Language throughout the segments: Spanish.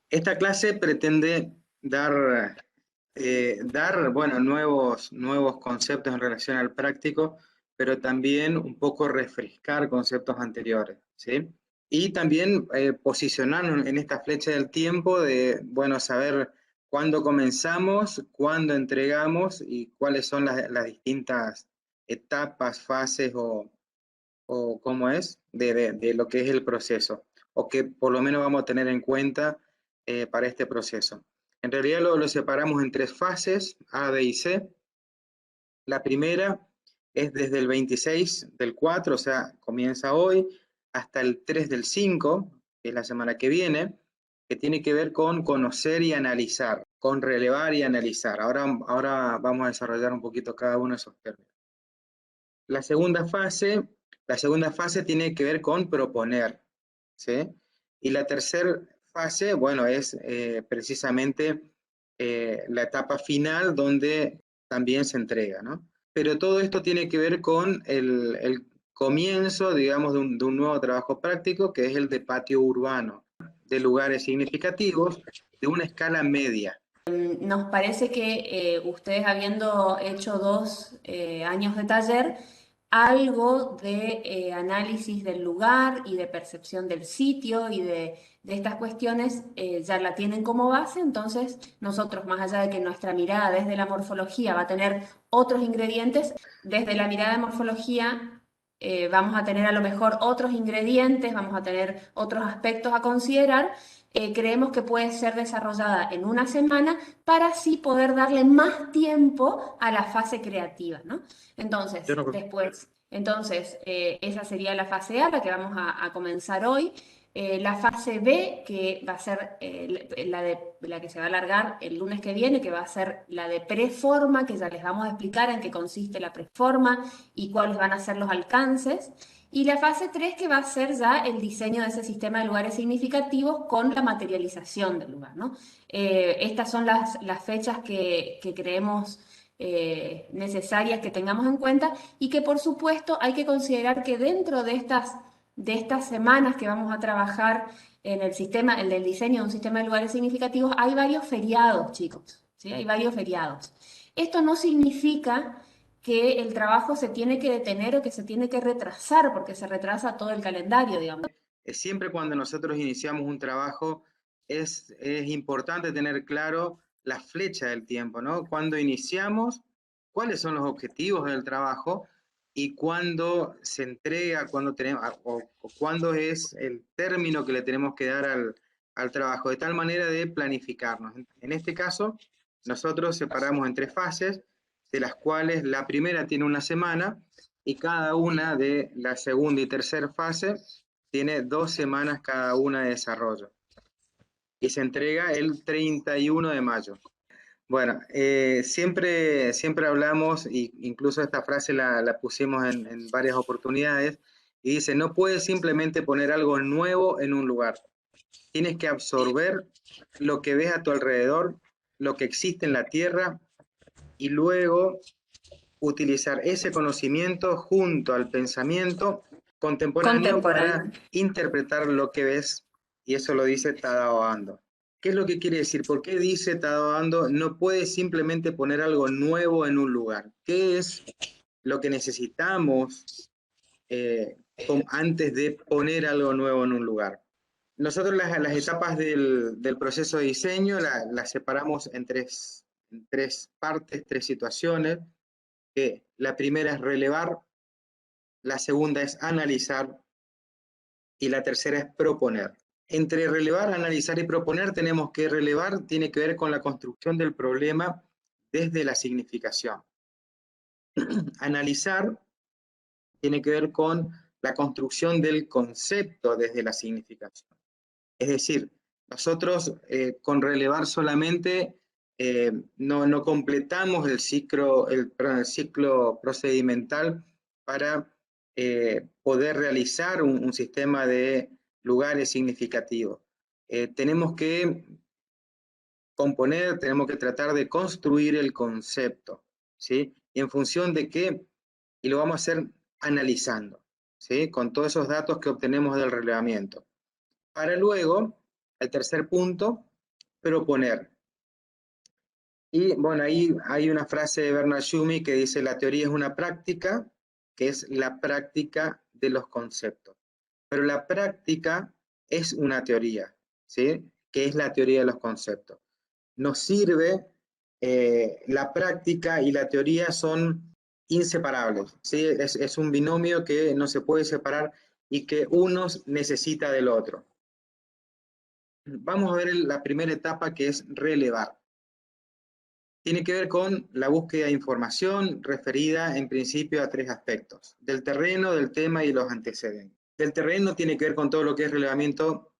Esta clase pretende dar bueno, nuevos conceptos en relación al práctico, pero también un poco refrescar conceptos anteriores, ¿sí? Y también posicionarnos en esta flecha del tiempo de, bueno, saber cuándo comenzamos, cuándo entregamos y cuáles son las distintas etapas, fases o cómo es de lo que es el proceso, o que por lo menos vamos a tener en cuenta para este proceso. En realidad lo separamos en tres fases, A, B y C. La primera es desde el 26 del 4, o sea, comienza hoy, hasta el 3 del 5, que es la semana que viene, que tiene que ver con conocer y analizar, con relevar y analizar. Ahora vamos a desarrollar un poquito cada uno de esos términos. La segunda fase tiene que ver con proponer, ¿sí? Y la tercera fase, bueno, es precisamente la etapa final donde también se entrega, ¿no? Pero todo esto tiene que ver con el comienzo, digamos, de un nuevo trabajo práctico, que es el de patio urbano, de lugares significativos, de una escala media. Nos parece que ustedes habiendo hecho 2 años de taller, algo de análisis del lugar y de percepción del sitio y de estas cuestiones ya la tienen como base, entonces nosotros, más allá de que nuestra mirada desde la morfología va a tener otros ingredientes, desde la mirada de morfología vamos a tener a lo mejor otros ingredientes, vamos a tener otros aspectos a considerar. Creemos que puede ser desarrollada en una semana para así poder darle más tiempo a la fase creativa, ¿no? Yo Entonces, no, esa sería la fase A, la que vamos a comenzar hoy. La fase B, que va a ser la que se va a alargar el lunes que viene, que va a ser la de preforma, que ya les vamos a explicar en qué consiste la preforma y cuáles van a ser los alcances. Y la fase 3 que va a ser ya el diseño de ese sistema de lugares significativos con la materialización del lugar, ¿no? Estas son las fechas que creemos necesarias que tengamos en cuenta y que por supuesto hay que considerar que dentro de estas semanas que vamos a trabajar en el sistema, el del diseño de un sistema de lugares significativos, hay varios feriados, chicos, ¿sí? Hay varios feriados. Esto no significa que el trabajo se tiene que detener o que se tiene que retrasar, porque se retrasa todo el calendario, digamos. siempre cuando nosotros iniciamos un trabajo es importante tener claro la flecha del tiempo, ¿no? Cuando iniciamos, cuáles son los objetivos del trabajo y cuándo se entrega, cuándo tenemos, o cuándo es el término que le tenemos que dar al trabajo, de tal manera de planificarnos. En este caso, nosotros separamos en tres fases, de las cuales la primera tiene una semana y cada una de la segunda y tercera fase tiene 2 semanas cada una de desarrollo y se entrega el 31 de mayo. Bueno, siempre hablamos, e incluso esta frase la pusimos en varias oportunidades, y dice, no puedes simplemente poner algo nuevo en un lugar, tienes que absorber lo que ves a tu alrededor, lo que existe en la tierra, y luego utilizar ese conocimiento junto al pensamiento contemporáneo para Contemporáneo. interpretar lo que ves, y eso lo dice Tadao Ando. ¿Qué es lo que quiere decir? ¿Por qué dice Tadao Ando no puedes simplemente poner algo nuevo en un lugar? ¿Qué es lo que necesitamos antes de poner algo nuevo en un lugar? Nosotros las etapas del proceso de diseño las separamos en tres partes, tres situaciones, que la primera es relevar, la segunda es analizar y la tercera es proponer. Entre relevar, analizar y proponer tenemos que relevar, tiene que ver con la construcción del problema desde la significación. Analizar tiene que ver con la construcción del concepto desde la significación. Es decir, nosotros con relevar solamente no completamos el ciclo procedimental para poder realizar un sistema de lugares significativos. Tenemos que componer, tenemos que tratar de construir el concepto, ¿sí? Y en función de qué, y lo vamos a hacer analizando, ¿sí? Con todos esos datos que obtenemos del relevamiento. Para luego, el tercer punto, proponer. Y bueno, ahí hay una frase de Bernard Tschumi que dice: la teoría es una práctica, que es la práctica de los conceptos. Pero la práctica es una teoría, ¿sí? Que es la teoría de los conceptos. Nos sirve, la práctica y la teoría son inseparables, ¿sí? Es un binomio que no se puede separar y que uno necesita del otro. Vamos a ver la primera etapa, que es relevar. Tiene que ver con la búsqueda de información referida en principio a 3 aspectos: del terreno, del tema y los antecedentes. Del terreno tiene que ver con todo lo que es relevamiento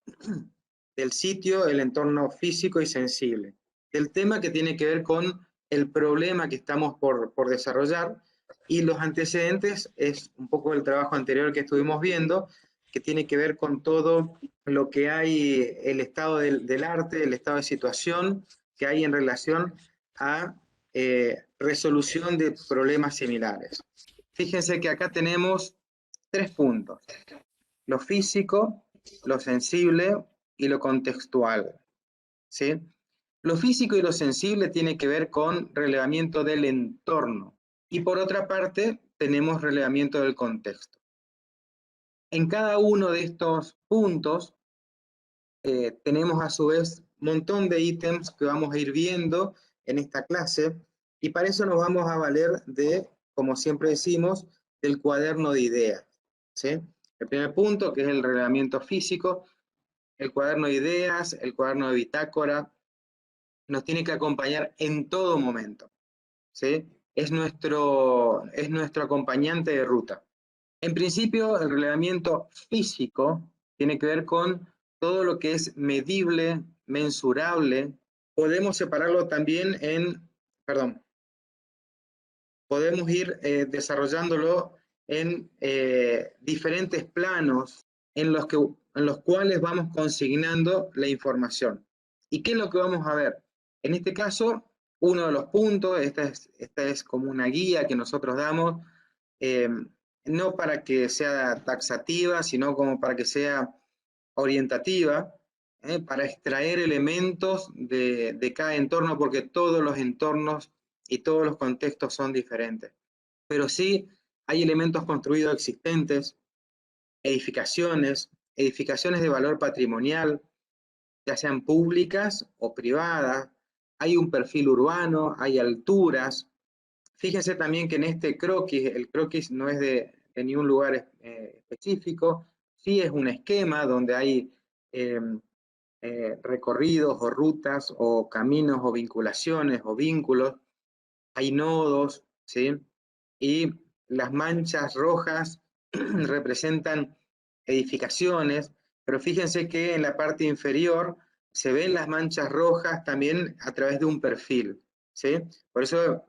del sitio, el entorno físico y sensible. Del tema, que tiene que ver con el problema que estamos por desarrollar, y los antecedentes es un poco el trabajo anterior que estuvimos viendo, que tiene que ver con todo lo que hay, el estado del arte, el estado de situación que hay en relación a resolución de problemas similares. Fíjense que acá tenemos 3 puntos: lo físico, lo sensible y lo contextual, ¿sí? Lo físico y lo sensible tiene que ver con relevamiento del entorno, y por otra parte tenemos relevamiento del contexto. En cada uno de estos puntos tenemos a su vez un montón de ítems que vamos a ir viendo en esta clase, y para eso nos vamos a valer de, como siempre decimos, del cuaderno de ideas, ¿sí? El primer punto, que es el relevamiento físico, el cuaderno de ideas, el cuaderno de bitácora, nos tiene que acompañar en todo momento, ¿sí? Es nuestro acompañante de ruta. En principio, el relevamiento físico tiene que ver con todo lo que es medible, mensurable. Podemos separarlo también podemos ir desarrollándolo en diferentes planos en los cuales vamos consignando la información. ¿Y qué es lo que vamos a ver? En este caso, uno de los puntos, esta es como una guía que nosotros damos, no para que sea taxativa, sino como para que sea orientativa, para extraer elementos de cada entorno, porque todos los entornos y todos los contextos son diferentes. Pero sí hay elementos construidos existentes, edificaciones de valor patrimonial, ya sean públicas o privadas, hay un perfil urbano, hay alturas. Fíjense también que en este croquis, el croquis no es de ningún lugar específico, sí es un esquema donde hay recorridos o rutas o caminos o vinculaciones o vínculos, hay nodos, ¿sí? Y las manchas rojas representan edificaciones, pero fíjense que en la parte inferior se ven las manchas rojas también a través de un perfil, ¿sí? Por eso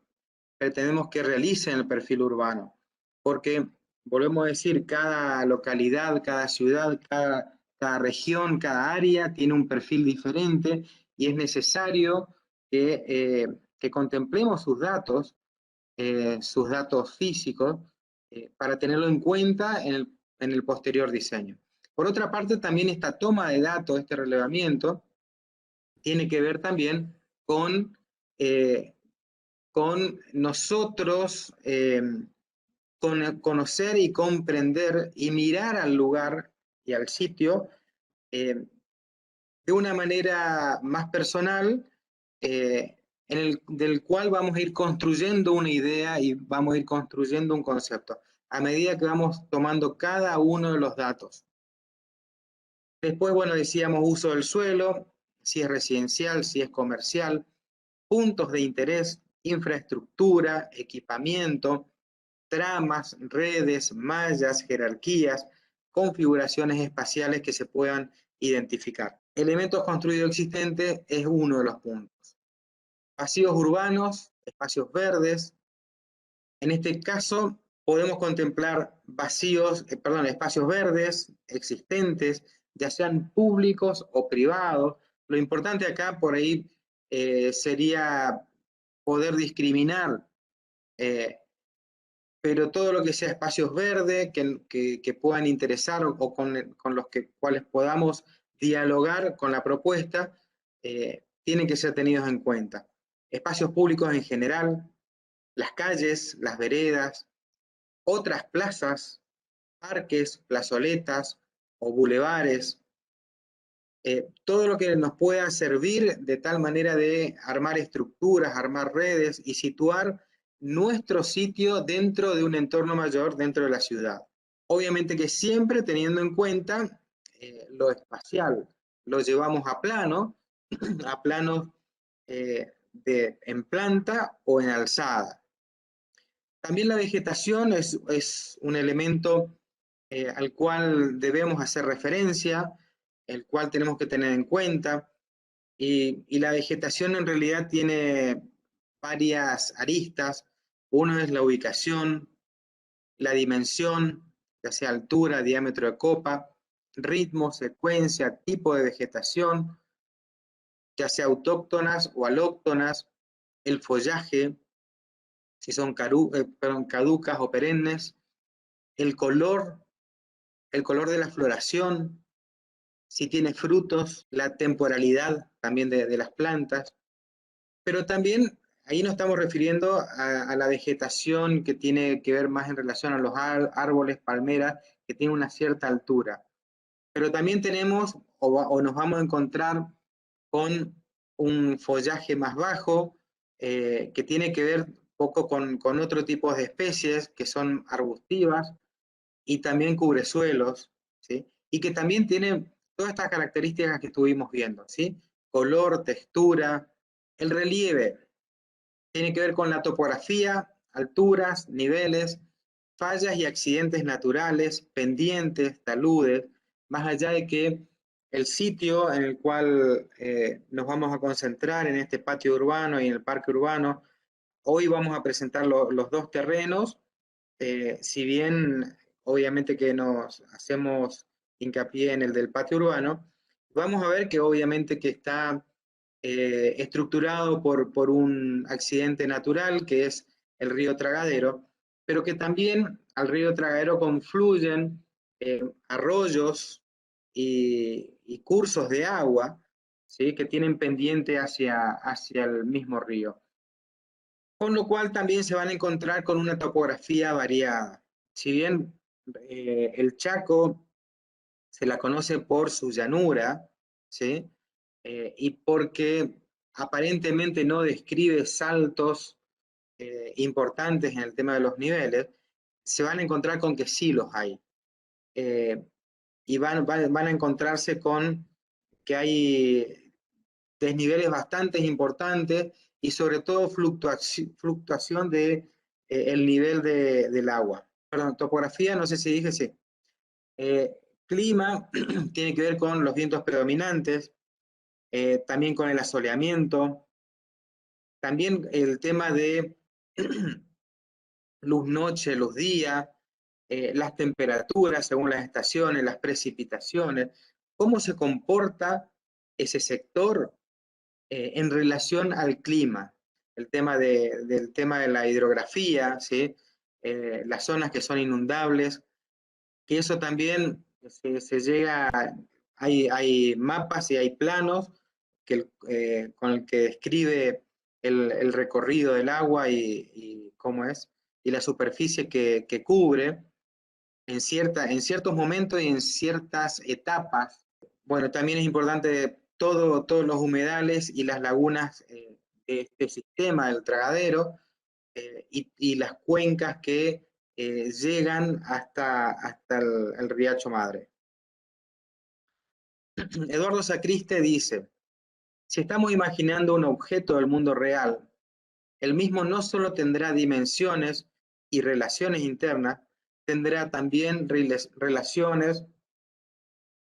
pretendemos que realicen el perfil urbano, porque, volvemos a decir, cada localidad, cada ciudad, cada región, cada área tiene un perfil diferente, y es necesario que contemplemos sus datos físicos, para tenerlo en cuenta en el posterior diseño. Por otra parte, también esta toma de datos, este relevamiento, tiene que ver también con nosotros, con conocer y comprender y mirar al lugar y al sitio de una manera más personal, del cual vamos a ir construyendo una idea y vamos a ir construyendo un concepto, a medida que vamos tomando cada uno de los datos. Después, bueno, decíamos uso del suelo, si es residencial, si es comercial, puntos de interés, infraestructura, equipamiento, tramas, redes, mallas, jerarquías, configuraciones espaciales que se puedan identificar. Elementos construidos existentes es uno de los puntos. Vacíos urbanos, espacios verdes. En este caso podemos contemplar espacios verdes existentes, ya sean públicos o privados. Lo importante acá por ahí sería poder discriminar, pero todo lo que sea espacios verdes que puedan interesar o con los cuales podamos dialogar con la propuesta, tienen que ser tenidos en cuenta. Espacios públicos en general, las calles, las veredas, otras plazas, parques, plazoletas o bulevares, todo lo que nos pueda servir de tal manera de armar estructuras, armar redes y situar nuestro sitio dentro de un entorno mayor, dentro de la ciudad. Obviamente que siempre teniendo en cuenta lo espacial, lo llevamos a plano, a planos en planta o en alzada. También la vegetación es un elemento al cual debemos hacer referencia, el cual tenemos que tener en cuenta, y la vegetación en realidad tiene varias aristas. Uno es la ubicación, la dimensión, ya sea altura, diámetro de copa, ritmo, secuencia, tipo de vegetación, ya sea autóctonas o alóctonas, el follaje, si son caducas o perennes, el color de la floración, si tiene frutos, la temporalidad también de las plantas, pero también ahí nos estamos refiriendo a la vegetación que tiene que ver más en relación a los árboles, palmeras, que tienen una cierta altura. Pero también tenemos o nos vamos a encontrar con un follaje más bajo, que tiene que ver poco con otro tipo de especies que son arbustivas y también cubresuelos, ¿sí? Y que también tienen todas estas características que estuvimos viendo, ¿sí? Color, textura, el relieve, tiene que ver con la topografía, alturas, niveles, fallas y accidentes naturales, pendientes, taludes, más allá de que el sitio en el cual nos vamos a concentrar en este patio urbano y en el parque urbano, hoy vamos a presentar los dos terrenos, si bien obviamente que nos hacemos hincapié en el del patio urbano, vamos a ver que obviamente que está estructurado por un accidente natural que es el río Tragadero, pero que también al río Tragadero confluyen arroyos y cursos de agua, ¿sí? Que tienen pendiente hacia el mismo río. Con lo cual también se van a encontrar con una topografía variada. Si bien el Chaco se la conoce por su llanura, ¿sí? Y porque aparentemente no describe saltos importantes en el tema de los niveles, se van a encontrar con que sí los hay. Y van a encontrarse con que hay desniveles bastante importantes y sobre todo fluctuación de el nivel del agua. Perdón, topografía, no sé si dije sí. Clima tiene que ver con los vientos predominantes, también con el asoleamiento, también el tema de luz-noche, luz-día, las temperaturas según las estaciones, las precipitaciones, cómo se comporta ese sector en relación al clima, el tema del tema de la hidrografía, ¿sí? Las zonas que son inundables, que eso también se llega, hay mapas y hay planos con el que describe el recorrido del agua y cómo es, y la superficie que cubre en ciertos momentos y en ciertas etapas. Bueno, también es importante todos los humedales y las lagunas de este sistema del tragadero, y las cuencas que llegan hasta el Riacho Madre. Eduardo Sacriste dice, si estamos imaginando un objeto del mundo real, el mismo no solo tendrá dimensiones y relaciones internas, tendrá también relaciones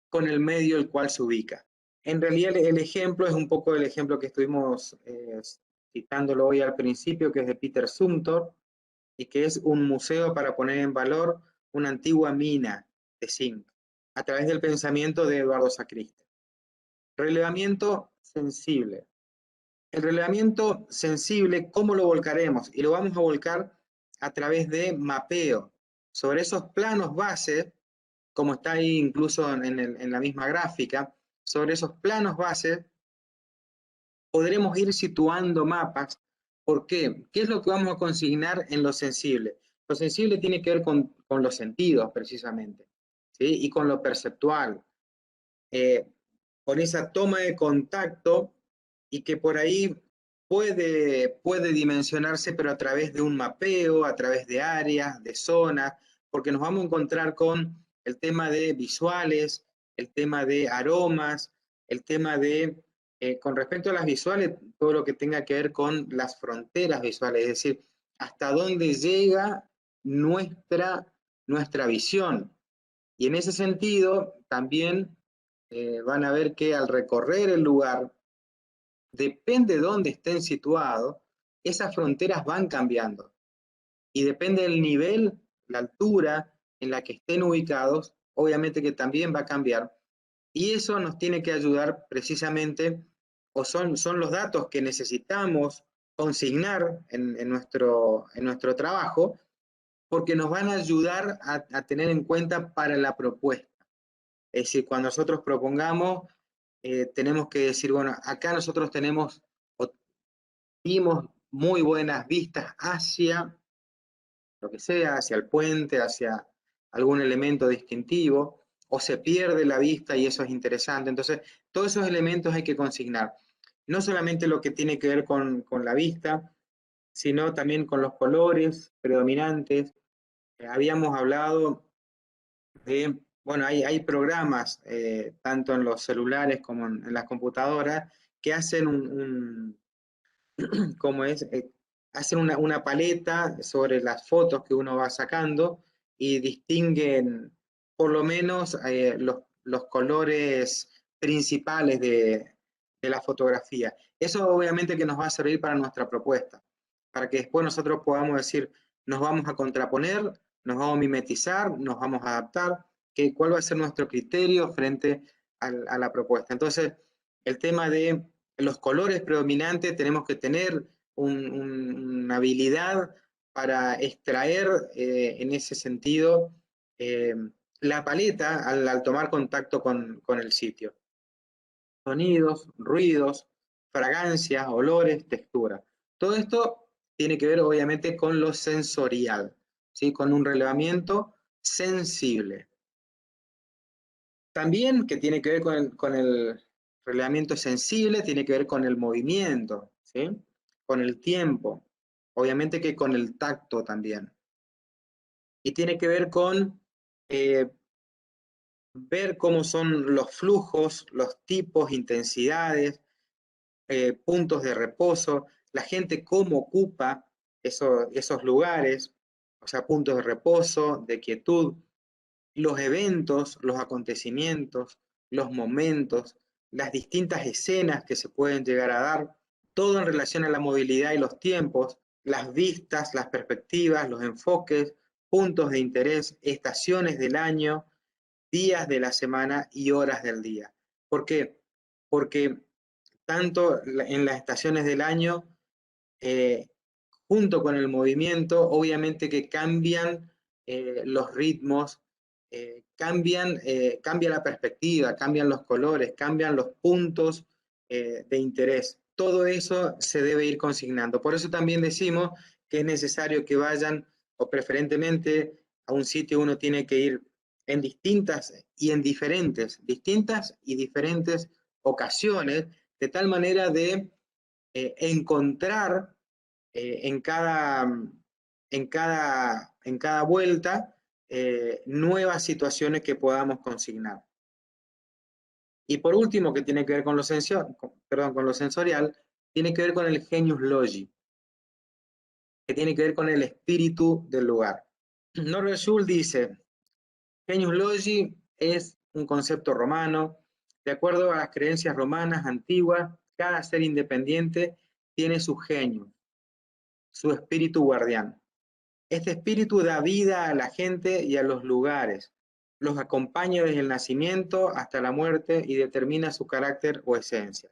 con el medio el cual se ubica. En realidad el ejemplo es un poco el ejemplo que estuvimos citándolo hoy al principio, que es de Peter Zumthor, y que es un museo para poner en valor una antigua mina de zinc, a través del pensamiento de Eduardo Sacriste. Relevamiento sensible. El relevamiento sensible, ¿cómo lo volcaremos? Y lo vamos a volcar a través de mapeo sobre esos planos base, como está ahí incluso en la misma gráfica, sobre esos planos base podremos ir situando mapas. ¿Por qué? ¿Qué es lo que vamos a consignar en lo sensible? Lo sensible tiene que ver con los sentidos, precisamente, ¿sí? Y con lo perceptual, con esa toma de contacto, y que por ahí puede dimensionarse, pero a través de un mapeo, a través de áreas, de zonas, porque nos vamos a encontrar con el tema de visuales, el tema de aromas, el tema de, con respecto a las visuales, todo lo que tenga que ver con las fronteras visuales, es decir, hasta dónde llega nuestra visión. Y en ese sentido, también van a ver que al recorrer el lugar, depende de dónde estén situados, esas fronteras van cambiando. Y depende del nivel, la altura en la que estén ubicados, obviamente que también va a cambiar. Y eso nos tiene que ayudar precisamente, o son los datos que necesitamos consignar en nuestro trabajo, porque nos van a ayudar a tener en cuenta para la propuesta. Es decir, cuando nosotros propongamos, tenemos que decir, bueno, acá nosotros tenemos o vimos muy buenas vistas hacia lo que sea, hacia el puente, hacia algún elemento distintivo, o se pierde la vista y eso es interesante. Entonces, todos esos elementos hay que consignar. No solamente lo que tiene que ver con la vista, sino también con los colores predominantes. Habíamos hablado de, bueno, hay programas, tanto en los celulares como en las computadoras, que hacen como es, hacen una paleta sobre las fotos que uno va sacando y distinguen por lo menos los colores principales de la fotografía. Eso obviamente que nos va a servir para nuestra propuesta, para que después nosotros podamos decir, nos vamos a contraponer, nos vamos a mimetizar, nos vamos a adaptar, cuál va a ser nuestro criterio frente a la propuesta. Entonces, el tema de los colores predominantes, tenemos que tener una habilidad para extraer en ese sentido la paleta al tomar contacto con el sitio. Sonidos, ruidos, fragancias, olores, textura. Todo esto tiene que ver obviamente con lo sensorial, ¿sí? Con un relevamiento sensible. También que tiene que ver con el relevamiento sensible, tiene que ver con el movimiento, ¿sí? Con el tiempo, obviamente que con el tacto también. Y tiene que ver con ver cómo son los flujos, los tipos, intensidades, puntos de reposo, la gente cómo ocupa esos lugares, o sea, puntos de reposo, de quietud, los eventos, los acontecimientos, los momentos, las distintas escenas que se pueden llegar a dar, todo en relación a la movilidad y los tiempos, las vistas, las perspectivas, los enfoques, puntos de interés, estaciones del año, días de la semana y horas del día. ¿Por qué? Porque tanto en las estaciones del año, eh, junto con el movimiento, obviamente que cambian los ritmos, cambia la perspectiva, cambian los colores, cambian los puntos de interés. Todo eso se debe ir consignando. Por eso también decimos que es necesario que vayan, o preferentemente a un sitio uno tiene que ir en distintas y diferentes ocasiones, de tal manera de encontrar en cada vuelta nuevas situaciones que podamos consignar. Y por último, que tiene que ver con lo sensorial, tiene que ver con el genius loci, que tiene que ver con el espíritu del lugar. Norbert Schulz dice, genius loci es un concepto romano. De acuerdo a las creencias romanas antiguas, cada ser independiente tiene su genio, su espíritu guardián. Este espíritu da vida a la gente y a los lugares, los acompaña desde el nacimiento hasta la muerte y determina su carácter o esencia.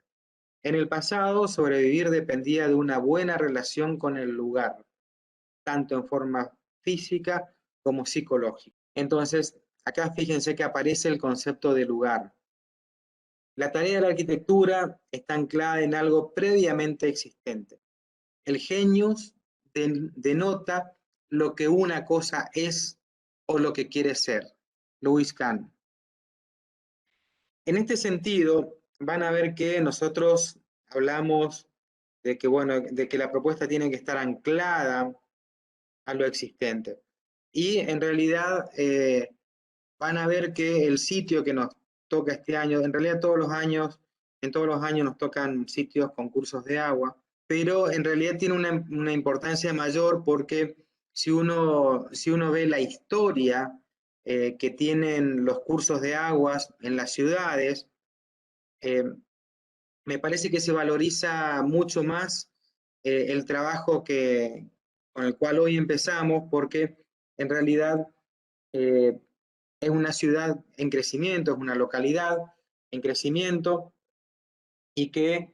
En el pasado, sobrevivir dependía de una buena relación con el lugar, tanto en forma física como psicológica. Entonces, acá fíjense que aparece el concepto de lugar. La tarea de la arquitectura está anclada en algo previamente existente. El genius denota lo que una cosa es o lo que quiere ser. Lewis Kahn. En este sentido, van a ver que nosotros hablamos de que, bueno, de que la propuesta tiene que estar anclada a lo existente. Y en realidad van a ver que el sitio que nos toca este año, en realidad en todos los años nos tocan sitios con cursos de agua, pero en realidad tiene una importancia mayor porque si uno ve la historia que tienen los cursos de aguas en las ciudades, eh, me parece que se valoriza mucho más el trabajo con el cual hoy empezamos, porque en realidad eh, es una ciudad en crecimiento, es una localidad en crecimiento y que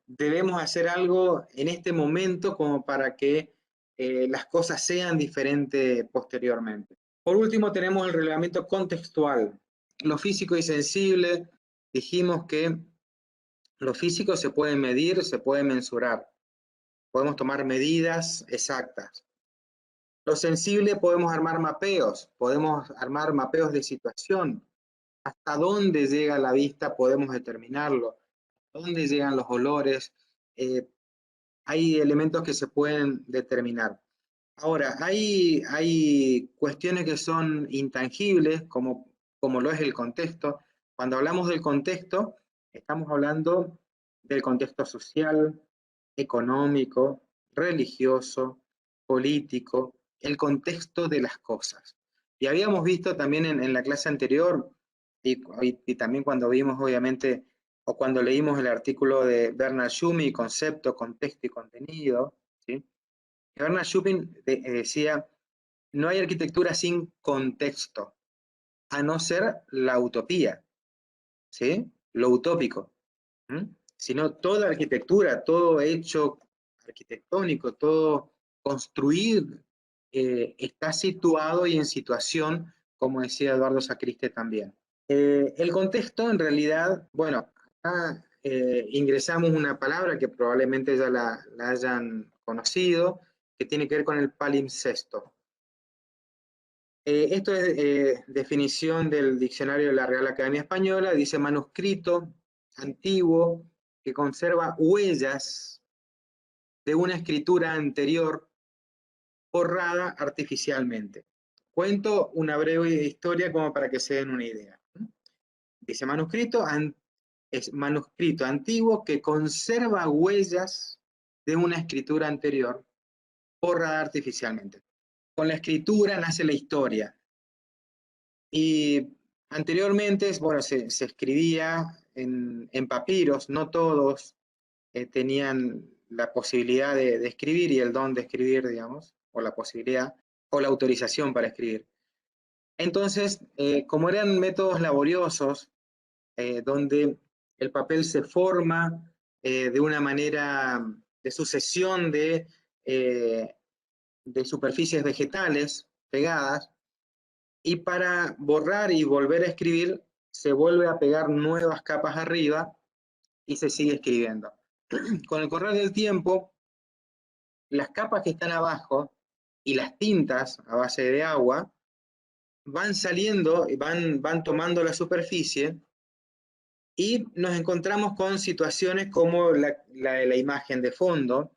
debemos hacer algo en este momento como para que las cosas sean diferentes posteriormente. Por último, tenemos el reglamento contextual. Lo físico y sensible, dijimos que lo físico se puede medir, se puede mensurar, podemos tomar medidas exactas. Lo sensible podemos armar mapeos de situación. Hasta dónde llega la vista podemos determinarlo, dónde llegan los olores, hay elementos que se pueden determinar. Ahora, hay cuestiones que son intangibles, como lo es el contexto. Cuando hablamos del contexto, estamos hablando del contexto social, económico, religioso, político, el contexto de las cosas. Y habíamos visto también en la clase anterior, y también cuando vimos, obviamente, o cuando leímos el artículo de Bernard Schumi, Concepto, Contexto y Contenido, ¿sí? Bernard Schumi decía, no hay arquitectura sin contexto, a no ser la utopía, ¿sí? Lo utópico. Sino toda arquitectura, todo hecho arquitectónico, todo construir, está situado y en situación, como decía Eduardo Sacriste también. El contexto, en realidad, bueno, acá ingresamos una palabra que probablemente ya la hayan conocido, que tiene que ver con el palimpsesto. Esto es definición del diccionario de la Real Academia Española, dice manuscrito antiguo que conserva huellas de una escritura anterior borrada artificialmente. Cuento una breve historia como para que se den una idea. Dice es manuscrito antiguo que conserva huellas de una escritura anterior borrada artificialmente. Con la escritura nace la historia. Y anteriormente, bueno, se escribía en papiros, no todos tenían la posibilidad de escribir y el don de escribir, digamos, o la posibilidad, o la autorización para escribir. Entonces, como eran métodos laboriosos, donde el papel se forma de una manera de sucesión de superficies vegetales pegadas, y para borrar y volver a escribir, se vuelve a pegar nuevas capas arriba y se sigue escribiendo. Con el correr del tiempo, las capas que están abajo y las tintas a base de agua van saliendo, van tomando la superficie y nos encontramos con situaciones como la de la imagen de fondo,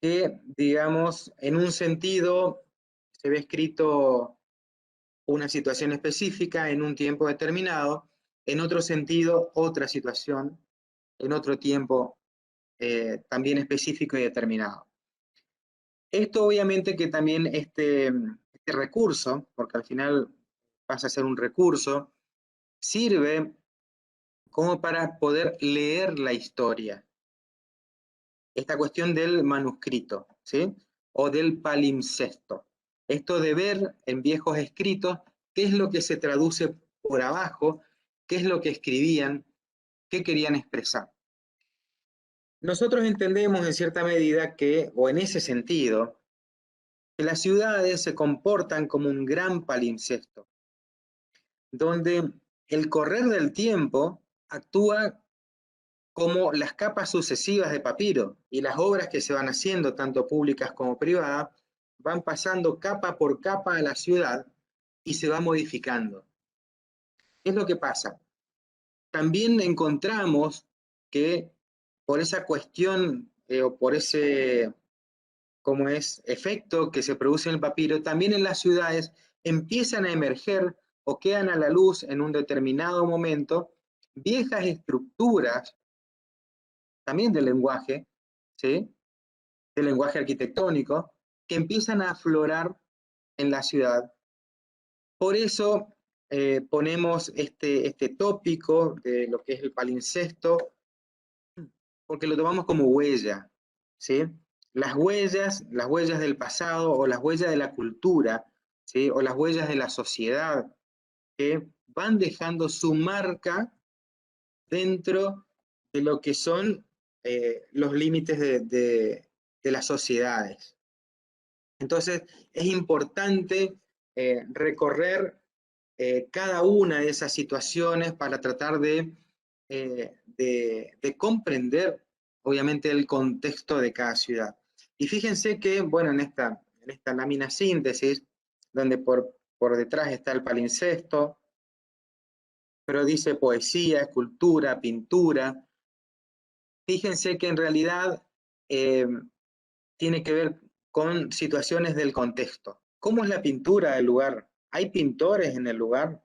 que, digamos, en un sentido se ve escrito una situación específica en un tiempo determinado, en otro sentido otra situación, en otro tiempo también específico y determinado. Esto obviamente que también este recurso, porque al final pasa a ser un recurso, sirve como para poder leer la historia. Esta cuestión del manuscrito, ¿sí? O del palimpsesto. Esto de ver en viejos escritos qué es lo que se traduce por abajo, qué es lo que escribían, qué querían expresar. Nosotros entendemos en cierta medida que, o en ese sentido, que las ciudades se comportan como un gran palimpsesto, donde el correr del tiempo actúa como las capas sucesivas de papiro, y las obras que se van haciendo, tanto públicas como privadas, van pasando capa por capa a la ciudad y se va modificando. ¿Qué es lo que pasa? También encontramos que por esa cuestión o por ese como es efecto que se produce en el papiro, también en las ciudades empiezan a emerger o quedan a la luz en un determinado momento viejas estructuras, también del lenguaje, ¿sí? Del lenguaje arquitectónico, que empiezan a aflorar en la ciudad. Por eso ponemos este tópico de lo que es el palincesto, porque lo tomamos como huella, ¿sí? Las huellas del pasado o las huellas de la cultura, ¿sí? O las huellas de la sociedad, que van dejando su marca dentro de lo que son los límites de las sociedades. Entonces, es importante recorrer cada una de esas situaciones para tratar de comprender, obviamente, el contexto de cada ciudad. Y fíjense que, bueno, en esta lámina síntesis, donde por detrás está el palincesto, pero dice poesía, escultura, pintura, fíjense que en realidad eh, tiene que ver con situaciones del contexto. ¿Cómo es la pintura del lugar? ¿Hay pintores en el lugar?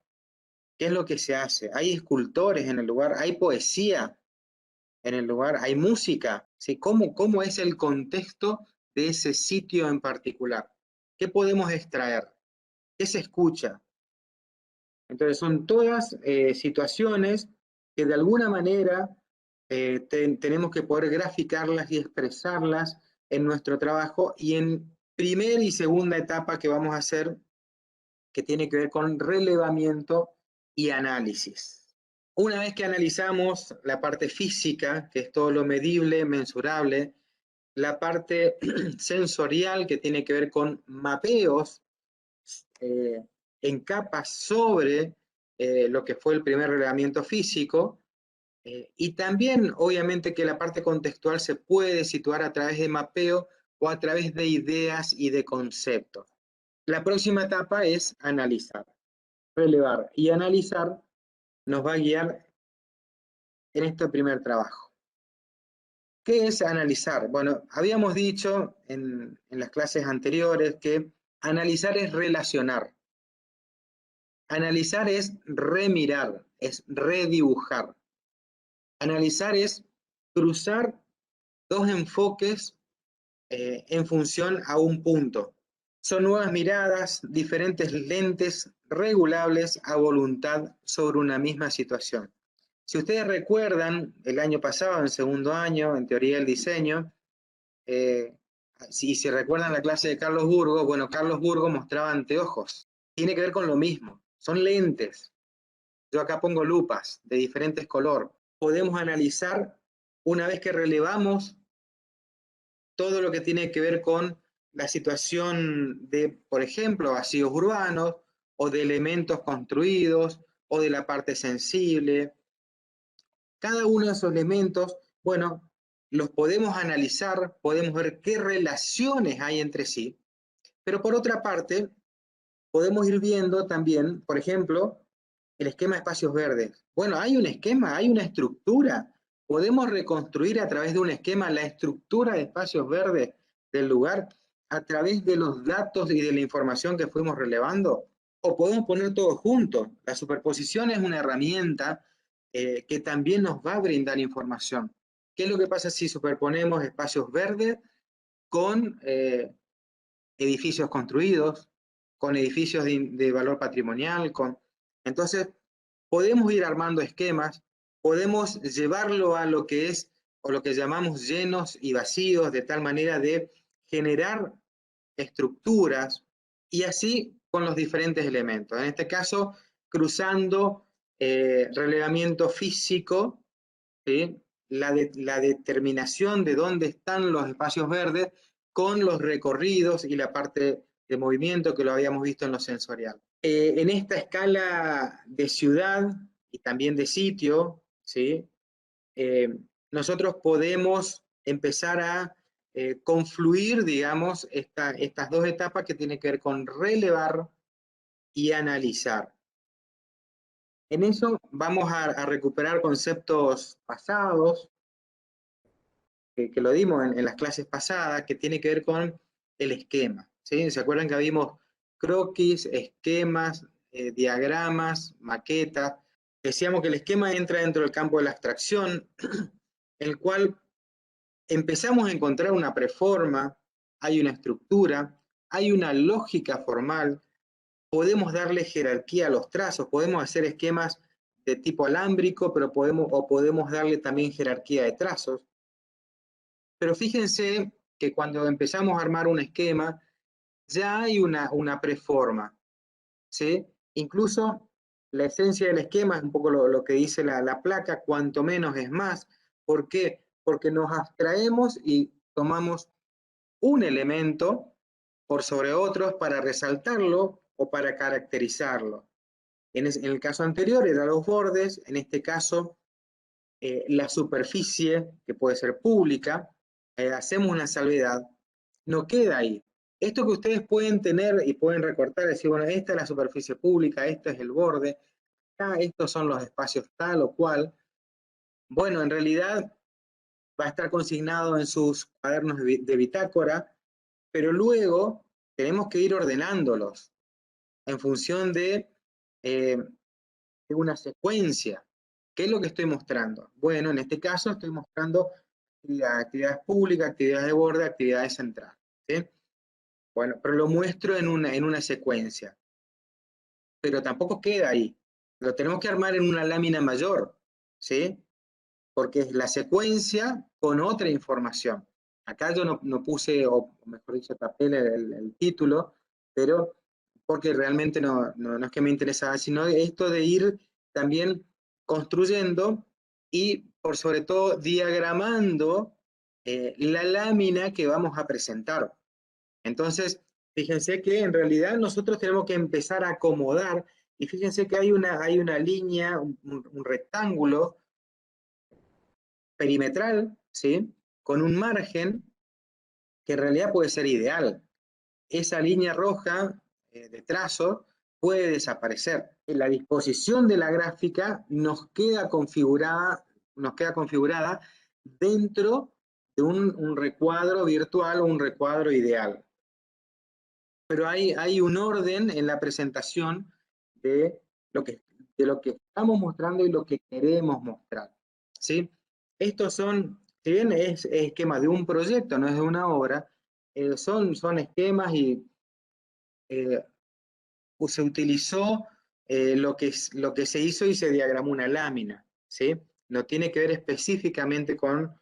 ¿Qué es lo que se hace? ¿Hay escultores en el lugar? ¿Hay poesía en el lugar? ¿Hay música? ¿Sí? ¿Cómo es el contexto de ese sitio en particular? ¿Qué podemos extraer? ¿Qué se escucha? Entonces son todas situaciones que de alguna manera tenemos que poder graficarlas y expresarlas en nuestro trabajo, y en primera y segunda etapa que vamos a hacer, que tiene que ver con relevamiento y análisis. Una vez que analizamos la parte física, que es todo lo medible, mensurable, la parte sensorial, que tiene que ver con mapeos eh, en capas sobre lo que fue el primer relevamiento físico, y también obviamente que la parte contextual se puede situar a través de mapeo o a través de ideas y de conceptos. La próxima etapa es analizar. Relevar y analizar nos va a guiar en este primer trabajo. ¿Qué es analizar? Bueno, habíamos dicho en las clases anteriores que analizar es relacionar. Analizar es remirar, es redibujar. Analizar es cruzar dos enfoques en función a un punto. Son nuevas miradas, diferentes lentes regulables a voluntad sobre una misma situación. Si ustedes recuerdan, el año pasado, en segundo año, en teoría del diseño, si se recuerdan la clase de Carlos Burgo, bueno, Carlos Burgo mostraba anteojos. Tiene que ver con lo mismo, son lentes. Yo acá pongo lupas de diferentes colores. Podemos analizar, una vez que relevamos todo lo que tiene que ver con la situación de, por ejemplo, vacíos urbanos, o de elementos construidos, o de la parte sensible. Cada uno de esos elementos, bueno, los podemos analizar, podemos ver qué relaciones hay entre sí, pero por otra parte, podemos ir viendo también, por ejemplo, el esquema de espacios verdes. Bueno, hay un esquema, hay una estructura. Podemos reconstruir a través de un esquema la estructura de espacios verdes del lugar a través de los datos y de la información que fuimos relevando. O podemos poner todo junto. La superposición es una herramienta que también nos va a brindar información. ¿Qué es lo que pasa si superponemos espacios verdes con edificios construidos, con edificios de valor patrimonial? Entonces, podemos ir armando esquemas, podemos llevarlo a lo que es, o lo que llamamos llenos y vacíos, de tal manera de generar estructuras, y así con los diferentes elementos. En este caso, cruzando relevamiento físico, ¿sí? La determinación de dónde están los espacios verdes con los recorridos y la parte de movimiento que lo habíamos visto en lo sensorial. En esta escala de ciudad y también de sitio, ¿sí? Nosotros podemos empezar a confluir, digamos, estas dos etapas que tienen que ver con relevar y analizar. En eso vamos a recuperar conceptos pasados, que lo dimos en las clases pasadas, que tiene que ver con el esquema, ¿sí? ¿Se acuerdan que vimos croquis, esquemas, diagramas, maquetas? Decíamos que el esquema entra dentro del campo de la abstracción, el cual empezamos a encontrar una preforma, hay una estructura, hay una lógica formal, podemos darle jerarquía a los trazos, podemos hacer esquemas de tipo alámbrico, pero podemos darle también jerarquía de trazos. Pero fíjense que cuando empezamos a armar un esquema, ya hay una preforma, ¿sí? Incluso la esencia del esquema es un poco lo que dice la placa, cuanto menos es más. ¿Por qué? Porque nos abstraemos y tomamos un elemento por sobre otros para resaltarlo o para caracterizarlo. En el caso anterior eran los bordes, en este caso la superficie, que puede ser pública, hacemos una salvedad, no queda ahí. Esto que ustedes pueden tener y pueden recortar, decir, bueno, esta es la superficie pública, este es el borde, acá estos son los espacios tal o cual. Bueno, en realidad va a estar consignado en sus cuadernos de bitácora, pero luego tenemos que ir ordenándolos en función de una secuencia. ¿Qué es lo que estoy mostrando? Bueno, en este caso estoy mostrando actividades públicas, actividades de borde, actividades centrales, ¿sí? Bueno, pero lo muestro en una secuencia. Pero tampoco queda ahí. Lo tenemos que armar en una lámina mayor, ¿sí? Porque es la secuencia con otra información. Acá yo no puse, o mejor dicho, tapé el título, pero porque realmente no es que me interesaba, sino esto de ir también construyendo y por sobre todo diagramando la lámina que vamos a presentar. Entonces, fíjense que en realidad nosotros tenemos que empezar a acomodar, y fíjense que hay una línea, un rectángulo perimetral, ¿sí? Con un margen que en realidad puede ser ideal. Esa línea roja de trazo puede desaparecer. La disposición de la gráfica nos queda configurada dentro de un recuadro virtual o un recuadro ideal. Pero hay un orden en la presentación de lo que estamos mostrando y lo que queremos mostrar, ¿sí? Estos son, si bien es esquema de un proyecto, no es de una obra, son esquemas y se utilizó lo que se hizo y se diagramó una lámina, ¿sí? No tiene que ver específicamente con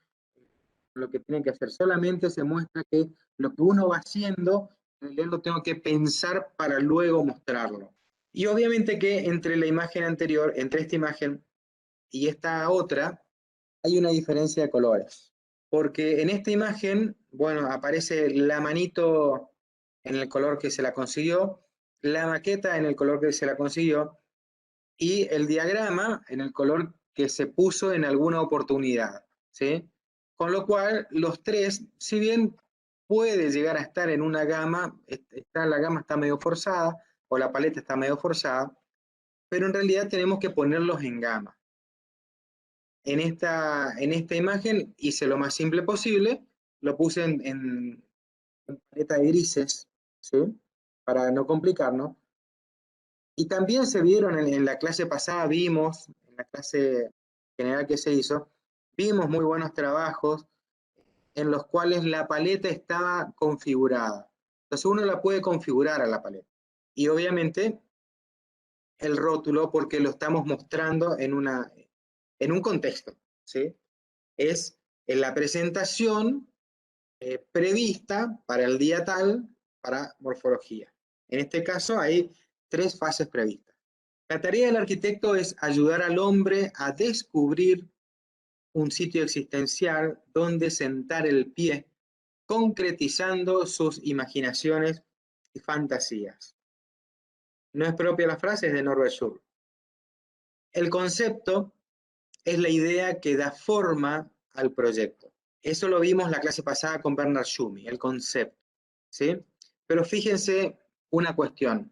lo que tiene que hacer, solamente se muestra que lo que uno va haciendo, en realidad lo tengo que pensar para luego mostrarlo. Y obviamente que entre la imagen anterior, entre esta imagen y esta otra, hay una diferencia de colores. Porque en esta imagen, bueno, aparece la manito en el color que se la consiguió, la maqueta en el color que se la consiguió, y el diagrama en el color que se puso en alguna oportunidad, ¿sí? Con lo cual, los tres, si bien puede llegar a estar en una gama, la gama está medio forzada, o la paleta está medio forzada, pero en realidad tenemos que ponerlos en gama. En esta imagen hice lo más simple posible, lo puse en paleta de grises, ¿sí? Para no complicarnos. Y también se vieron en la clase pasada, vimos, en la clase general que se hizo, vimos muy buenos trabajos en los cuales la paleta estaba configurada. Entonces uno la puede configurar a la paleta. Y obviamente el rótulo, porque lo estamos mostrando en un contexto, ¿sí? Es en la presentación prevista para el día tal, para morfología. En este caso hay 3 fases previstas. La tarea del arquitecto es ayudar al hombre a descubrir un sitio existencial donde sentar el pie, concretizando sus imaginaciones y fantasías. No es propia la frase, es de Norbert Schur. El concepto es la idea que da forma al proyecto. Eso lo vimos la clase pasada con Bernard Schumi, el concepto, ¿sí? Pero fíjense una cuestión.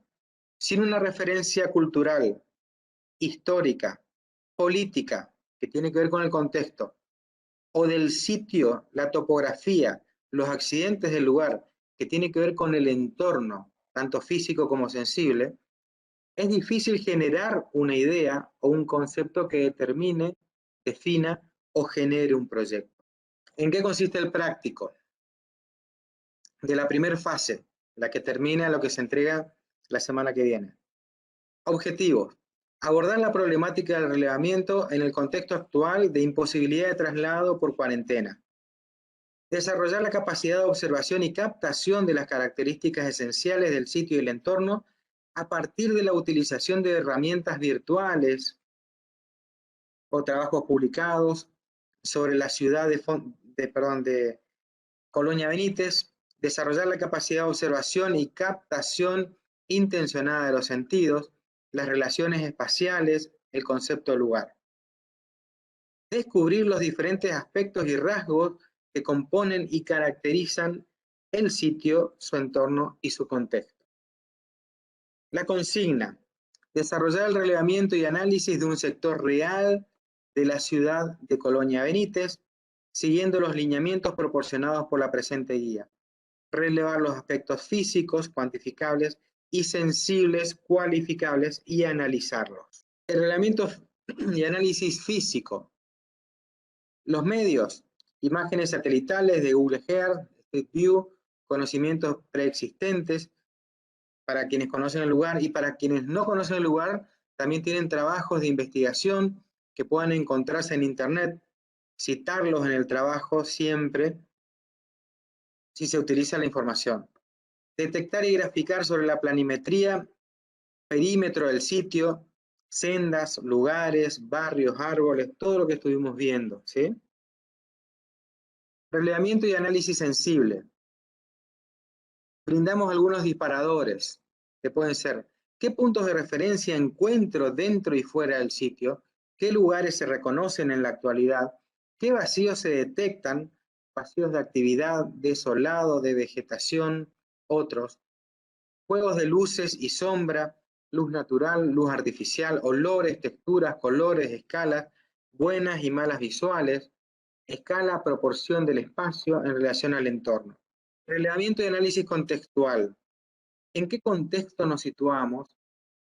Sin una referencia cultural, histórica, política, que tiene que ver con el contexto, o del sitio, la topografía, los accidentes del lugar, que tiene que ver con el entorno, tanto físico como sensible, es difícil generar una idea o un concepto que determine, defina o genere un proyecto. ¿En qué consiste el práctico? De la primera fase, la que termina lo que se entrega la semana que viene. Objetivos. Abordar la problemática del relevamiento en el contexto actual de imposibilidad de traslado por cuarentena. Desarrollar la capacidad de observación y captación de las características esenciales del sitio y el entorno a partir de la utilización de herramientas virtuales o trabajos publicados sobre la ciudad de Colonia Benítez. Desarrollar la capacidad de observación y captación intencionada de los sentidos, las relaciones espaciales, el concepto de lugar. Descubrir los diferentes aspectos y rasgos que componen y caracterizan el sitio, su entorno y su contexto. La consigna. Desarrollar el relevamiento y análisis de un sector real de la ciudad de Colonia Benítez, siguiendo los lineamientos proporcionados por la presente guía. Relevar los aspectos físicos, cuantificables y sensibles, cualificables y analizarlos. El relevamiento y análisis físico. Los medios, imágenes satelitales de Google Earth, Street View, conocimientos preexistentes para quienes conocen el lugar y para quienes no conocen el lugar, también tienen trabajos de investigación que puedan encontrarse en Internet, citarlos en el trabajo siempre si se utiliza la información. Detectar y graficar sobre la planimetría, perímetro del sitio, sendas, lugares, barrios, árboles, todo lo que estuvimos viendo, ¿sí? Relevamiento y análisis sensible. Brindamos algunos disparadores, que pueden ser qué puntos de referencia encuentro dentro y fuera del sitio, qué lugares se reconocen en la actualidad, qué vacíos se detectan, vacíos de actividad, desolado, de vegetación, otros, juegos de luces y sombra, luz natural, luz artificial, olores, texturas, colores, escalas, buenas y malas visuales, escala, proporción del espacio en relación al entorno. Relevamiento y análisis contextual. ¿En qué contexto nos situamos?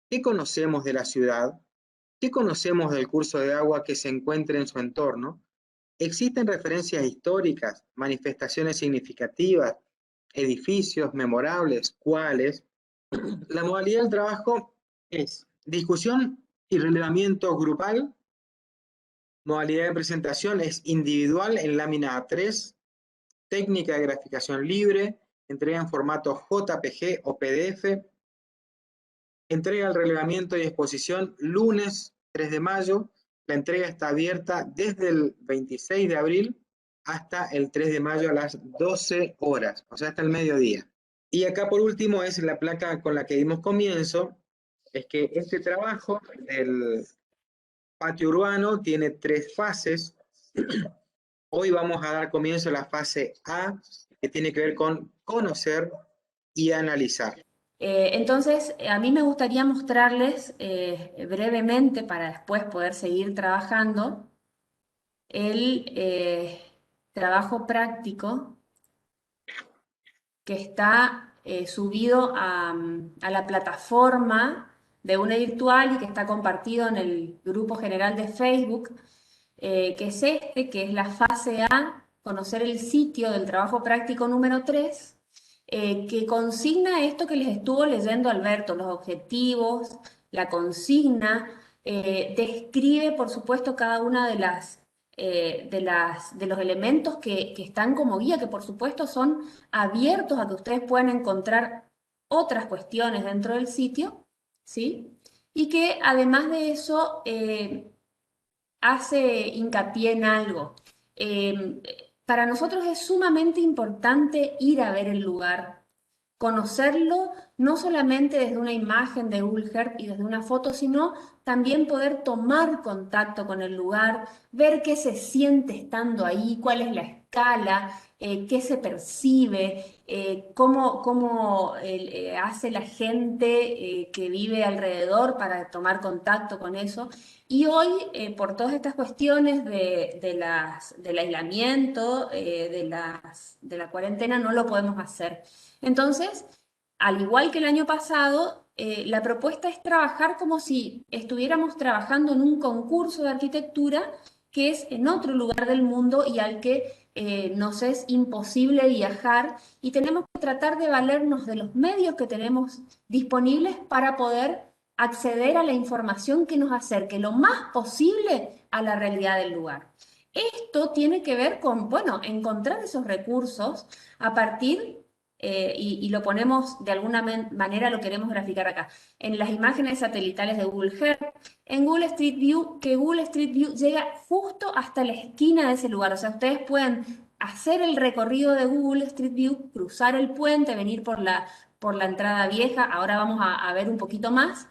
¿Qué conocemos de la ciudad? ¿Qué conocemos del curso de agua que se encuentra en su entorno? ¿Existen referencias históricas, manifestaciones significativas, edificios memorables? ¿Cuáles? La modalidad del trabajo es discusión y relevamiento grupal. Modalidad de presentación es individual en lámina A3. Técnica de graficación libre, entrega en formato JPG o PDF, entrega el relevamiento y exposición lunes 3 de mayo, la entrega está abierta desde el 26 de abril hasta el 3 de mayo a las 12 horas, o sea, hasta el mediodía. Y acá por último es la placa con la que dimos comienzo, es que este trabajo del patio urbano tiene 3 fases. Hoy vamos a dar comienzo a la fase A, que tiene que ver con conocer y analizar. Entonces, a mí me gustaría mostrarles brevemente, para después poder seguir trabajando, el trabajo práctico que está subido a la plataforma de UNE Virtual y que está compartido en el grupo general de Facebook, que es este, que es la fase A, conocer el sitio del trabajo práctico número 3, que consigna esto que les estuvo leyendo Alberto, los objetivos, la consigna, describe, por supuesto, cada una de los elementos que están como guía, que por supuesto son abiertos a que ustedes puedan encontrar otras cuestiones dentro del sitio, ¿sí? Y que además de eso hace hincapié en algo. Para nosotros es sumamente importante ir a ver el lugar, conocerlo no solamente desde una imagen de Google Earth y desde una foto, sino también poder tomar contacto con el lugar, ver qué se siente estando ahí, cuál es la escala, qué se percibe, cómo hace la gente que vive alrededor para tomar contacto con eso. Y hoy, por todas estas cuestiones del aislamiento, de la cuarentena, no lo podemos hacer. Entonces, al igual que el año pasado, la propuesta es trabajar como si estuviéramos trabajando en un concurso de arquitectura que es en otro lugar del mundo y al que nos es imposible viajar y tenemos que tratar de valernos de los medios que tenemos disponibles para poder acceder a la información que nos acerque lo más posible a la realidad del lugar. Esto tiene que ver con, bueno, encontrar esos recursos a partir y lo ponemos de alguna manera, lo queremos graficar acá, en las imágenes satelitales de Google Earth, en Google Street View, que Google Street View llega justo hasta la esquina de ese lugar. O sea, ustedes pueden hacer el recorrido de Google Street View, cruzar el puente, venir por la entrada vieja, ahora vamos a ver un poquito más,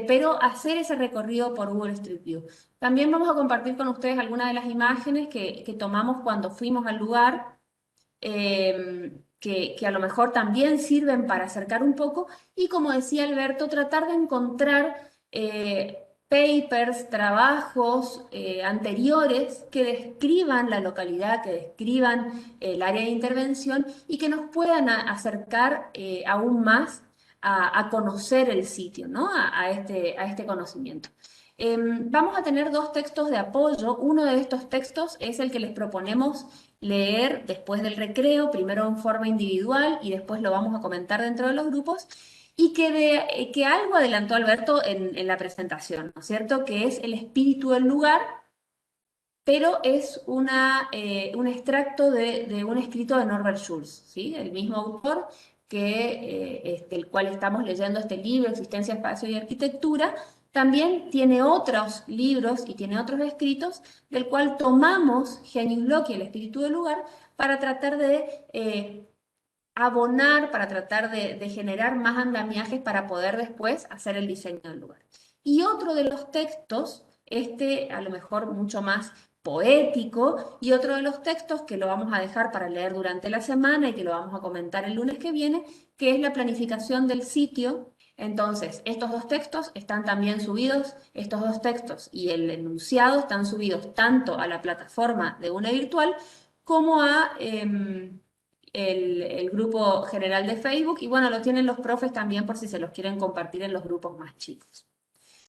pero hacer ese recorrido por Google Street View. También vamos a compartir con ustedes algunas de las imágenes que tomamos cuando fuimos al lugar, que a lo mejor también sirven para acercar un poco, y como decía Alberto, tratar de encontrar papers, trabajos anteriores que describan la localidad, que describan el área de intervención y que nos puedan acercar aún más a conocer el sitio, ¿no? a este conocimiento. Vamos a tener dos textos de apoyo. Uno de estos textos es el que les proponemos leer después del recreo, primero en forma individual y después lo vamos a comentar dentro de los grupos, y que algo adelantó Alberto en la presentación, ¿no es cierto? Que es el espíritu del lugar, pero es un extracto de un escrito de Norbert Schulz, ¿sí? El mismo autor el cual estamos leyendo este libro, Existencia, Espacio y Arquitectura. También tiene otros libros y tiene otros escritos, del cual tomamos Genius Loci, el espíritu del lugar, para tratar de abonar, para tratar de generar más andamiajes para poder después hacer el diseño del lugar. Y otro de los textos, a lo mejor mucho más poético, y otro de los textos que lo vamos a dejar para leer durante la semana y que lo vamos a comentar el lunes que viene, que es la planificación del sitio. Entonces, estos dos textos están también subidos, estos dos textos y el enunciado están subidos tanto a la plataforma de UNE Virtual como a el grupo general de Facebook, y bueno, lo tienen los profes también por si se los quieren compartir en los grupos más chicos.